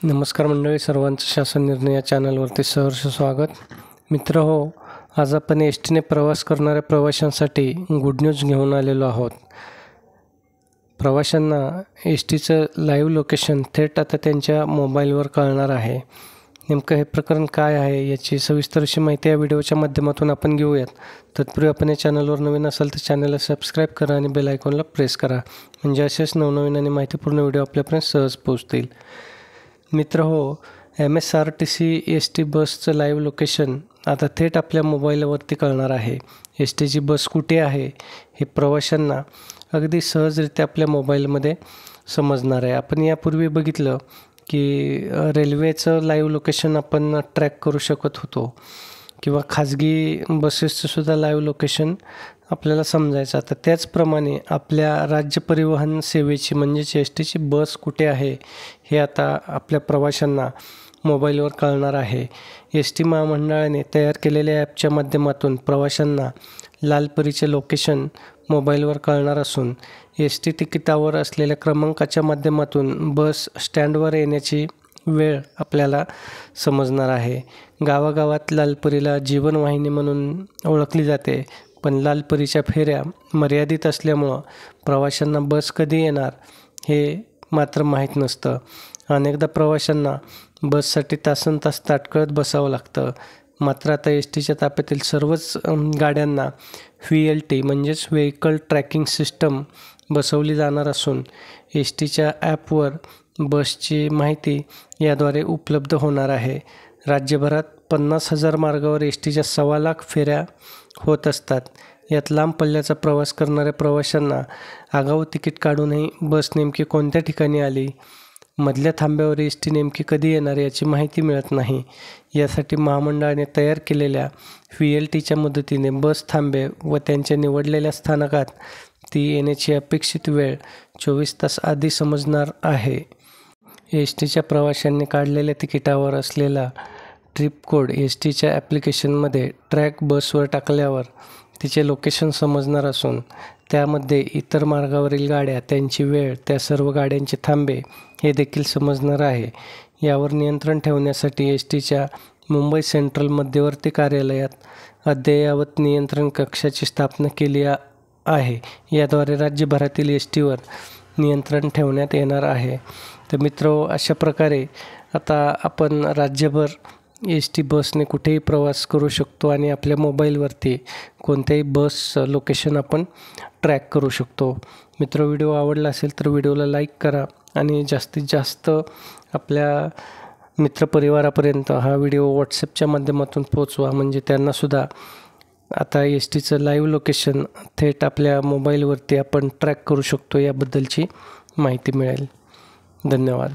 नमस्कार मंडळी, सर्वांचं शासन निर्णय या चॅनलवरती सहर्ष स्वागत. मित्र हो, आज आपण एस टीने प्रवास करणाऱ्या प्रवाशांसाठी गुड न्यूज घेऊन आलेलो आहोत. प्रवाशांना एस टीचं लाईव्ह लोकेशन थेट आता त्यांच्या मोबाईलवर कळणार आहे. नेमकं हे प्रकरण काय आहे याची सविस्तर अशी माहिती या व्हिडिओच्या माध्यमातून आपण घेऊयात. तत्पूर्वी आपण या चॅनलवर नवीन असाल तर चॅनलला सबस्क्राईब करा आणि बेल आयकॉनला प्रेस करा, म्हणजे असेच नवनवीन आणि माहितीपूर्ण व्हिडिओ आपल्यापर्यंत सहज पोहोचतील. मित्र हो, MSRTC एस टी बसचं लाईव्ह लोकेशन आता थेट आपल्या मोबाईलवरती कळणार आहे. एस टीची बस कुठे आहे हे प्रवाशांना अगदी सहजरित्या आपल्या मोबाईलमध्ये समजणार आहे. आपण यापूर्वी बघितलं की रेल्वेचं लाईव्ह लोकेशन आपण ट्रॅक करू शकत होतो किंवा खाजगी बसेसचं सुद्धा लाईव्ह लोकेशन आपल्याला समजायचं. तर त्याचप्रमाणे आपल्या राज्य परिवहन सेवेची म्हणजेच एस टीची बस कुठे आहे हे आता आपल्या प्रवाशांना मोबाईलवर कळणार आहे. एस टी महामंडळाने तयार केलेल्या ॲपच्या माध्यमातून प्रवाशांना लालपरीचे लोकेशन मोबाईलवर कळणार असून एस टी तिकिटावर असलेल्या क्रमांकाच्या माध्यमातून बस स्टँडवर येण्याची वेळ आपल्याला समजणार आहे. गावागावात लालपरीला जीवनवाहिनी म्हणून ओळखली जाते, पण लालपरीच्या फेऱ्या मर्यादित असल्यामुळं प्रवाशांना बस कधी येणार हे मात्र माहीत नसतं. अनेकदा प्रवाशांना बससाठी तासनतास ताटकळत बसावं लागतं. मात्र आता एस टीच्या ताफ्यातील सर्वच गाड्यांना VLT म्हणजेच व्हेकल ट्रॅकिंग सिस्टम बसवली जाणार असून एस टीच्या ॲपवर बसची माहिती याद्वारे उपलब्ध होणार आहे. राज्यभरात 50,000 मार्गावर एस टीच्या 1.25 फेऱ्या होत असतात. यात लांब पल्ल्याचा प्रवास करणाऱ्या प्रवाशांना आगाऊ तिकीट काढूनही बस नेमकी कोणत्या ठिकाणी आली, मधल्या थांब्यावर एस टी नेमकी कधी येणार याची माहिती मिळत नाही. यासाठी महामंडळाने तयार केलेल्या VLTच्या मदतीने बस थांबे व त्यांच्या निवडलेल्या स्थानकात ती येण्याची अपेक्षित वेळ 24 तास आधी समजणार आहे. एस टीच्या प्रवाशांनी काढलेल्या तिकिटावर असलेला ट्रिप कोड एस टीच्या ॲप्लिकेशनमध्ये ट्रॅक बसवर टाकल्यावर तिचे लोकेशन समजणार असून त्यामध्ये इतर मार्गावरील गाड्या, त्यांची वेळ, त्या सर्व गाड्यांचे थांबे हे देखील समजणार आहे. यावर नियंत्रण ठेवण्यासाठी एस टीच्या मुंबई सेंट्रल मध्यवर्ती कार्यालयात अद्ययावत नियंत्रण कक्षाची स्थापना केली आहे. याद्वारे राज्यभरातील एस टीवर नियंत्रण ठेवण्यात येणार आहे. तर मित्र, अशा प्रकारे आता आपण राज्यभर एस टी बसने कुठेही प्रवास करू शकतो आणि आपल्या मोबाईलवरती कोणत्याही बस लोकेशन आपण ट्रॅक करू शकतो. मित्र, व्हिडिओ आवडला असेल तर व्हिडिओला लाईक करा आणि जास्तीत जास्त आपल्या मित्रपरिवारापर्यंत हा व्हिडिओ व्हॉट्सॲपच्या माध्यमातून पोचवा, म्हणजे त्यांनासुद्धा आता एस टीचं लाईव्ह लोकेशन थेट आपल्या मोबाईलवरती आपण ट्रॅक करू शकतो याबद्दलची माहिती मिळेल. धन्यवाद.